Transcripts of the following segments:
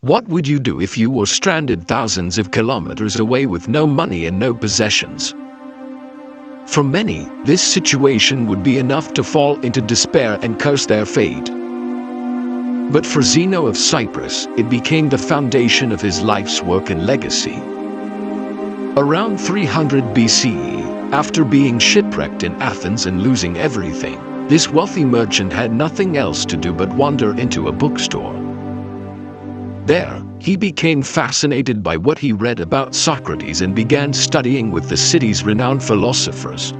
What would you do if you were stranded thousands of kilometers away with no money and no possessions? For many, this situation would be enough to fall into despair and curse their fate. But for Zeno of Cyprus, it became the foundation of his life's work and legacy. Around 300 BCE, after being shipwrecked in Athens and losing everything, this wealthy merchant had nothing else to do but wander into a bookstore. There, he became fascinated by what he read about Socrates and began studying with the city's renowned philosophers.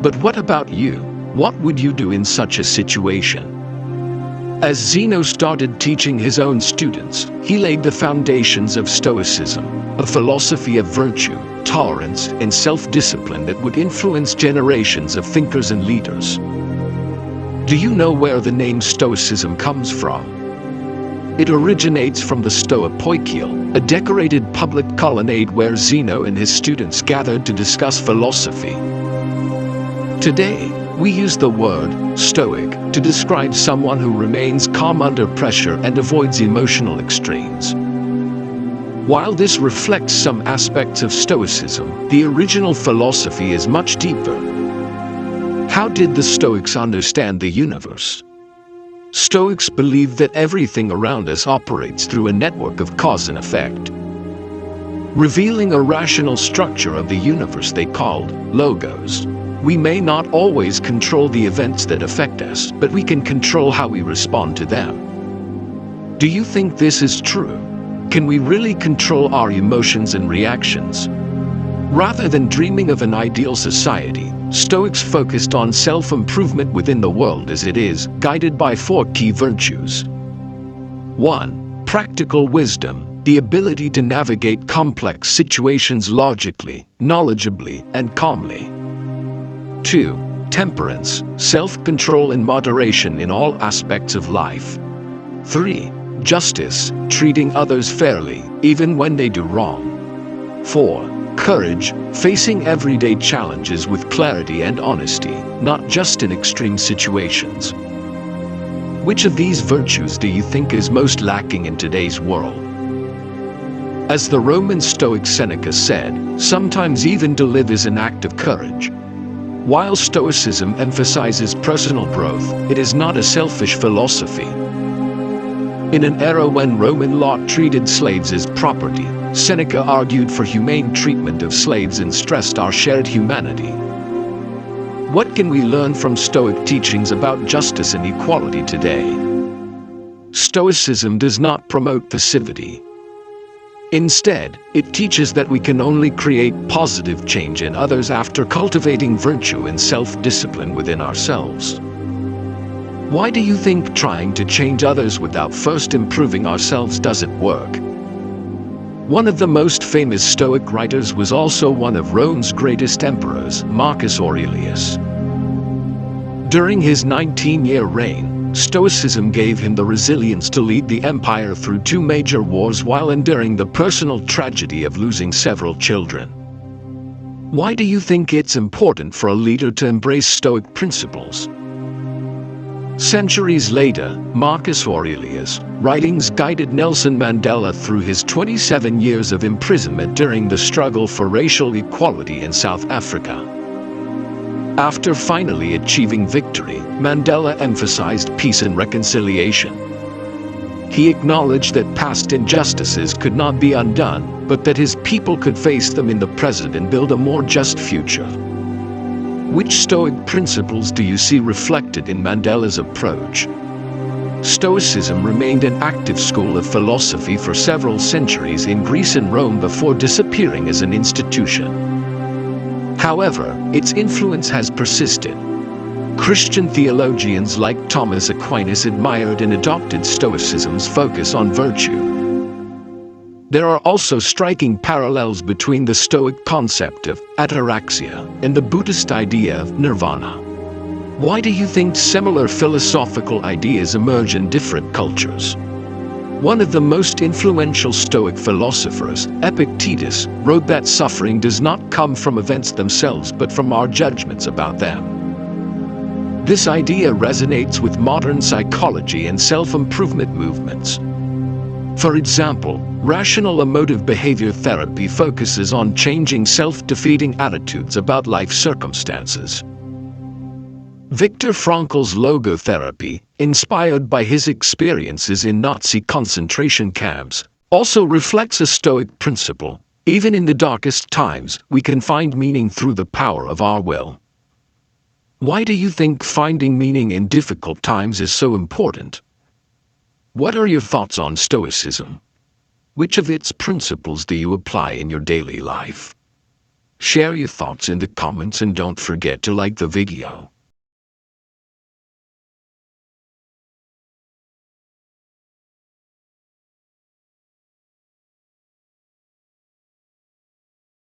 But what about you? What would you do in such a situation? As Zeno started teaching his own students, he laid the foundations of Stoicism, a philosophy of virtue, tolerance, and self-discipline that would influence generations of thinkers and leaders. Do you know where the name Stoicism comes from? It originates from the Stoa Poikion, a decorated public colonnade where Zeno and his students gathered to discuss philosophy. Today, we use the word stoic to describe someone who remains calm under pressure and avoids emotional extremes. While this reflects some aspects of Stoicism, the original philosophy is much deeper. How did the Stoics understand the universe? Stoics believe that everything around us operates through a network of cause and effect. Revealing a rational structure of the universe they called logos. We may not always control the events that affect us, but we can control how we respond to them. Do you think this is true? Can we really control our emotions and reactions? Rather than dreaming of an ideal society, Stoics focused on self-improvement within the world as it is, guided by 4 key virtues. 1. Practical wisdom, the ability to navigate complex situations logically, knowledgeably, and calmly. 2. Temperance, self-control and moderation in all aspects of life. 3. Justice, treating others fairly, even when they do wrong. 4. Courage, facing everyday challenges with clarity and honesty, not just in extreme situations. Which of these virtues do you think is most lacking in today's world? As the Roman Stoic Seneca said, sometimes even to live is an act of courage. While Stoicism emphasizes personal growth, it is not a selfish philosophy. In an era when Roman law treated slaves as property, Seneca argued for humane treatment of slaves and stressed our shared humanity. What can we learn from Stoic teachings about justice and equality today? Stoicism does not promote passivity. Instead, it teaches that we can only create positive change in others after cultivating virtue and self-discipline within ourselves. Why do you think trying to change others without first improving ourselves doesn't work? One of the most famous Stoic writers was also one of Rome's greatest emperors, Marcus Aurelius. During his 19-year reign, Stoicism gave him the resilience to lead the empire through 2 major wars while enduring the personal tragedy of losing several children. Why do you think it's important for a leader to embrace Stoic principles? Centuries later, Marcus Aurelius' writings guided Nelson Mandela through his 27 years of imprisonment during the struggle for racial equality in South Africa. After finally achieving victory, Mandela emphasized peace and reconciliation. He acknowledged that past injustices could not be undone, but that his people could face them in the present and build a more just future. Which Stoic principles do you see reflected in Mandela's approach? Stoicism remained an active school of philosophy for several centuries in Greece and Rome before disappearing as an institution. However, its influence has persisted. Christian theologians like Thomas Aquinas admired and adopted Stoicism's focus on virtue. There are also striking parallels between the Stoic concept of ataraxia and the Buddhist idea of nirvana. Why do you think similar philosophical ideas emerge in different cultures? One of the most influential Stoic philosophers, Epictetus, wrote that suffering does not come from events themselves but from our judgments about them. This idea resonates with modern psychology and self-improvement movements. For example, rational emotive behavior therapy focuses on changing self-defeating attitudes about life circumstances. Viktor Frankl's logotherapy, inspired by his experiences in Nazi concentration camps, also reflects a Stoic principle. Even in the darkest times, we can find meaning through the power of our will. Why do you think finding meaning in difficult times is so important? What are your thoughts on Stoicism? Which of its principles do you apply in your daily life? Share your thoughts in the comments and don't forget to like the video.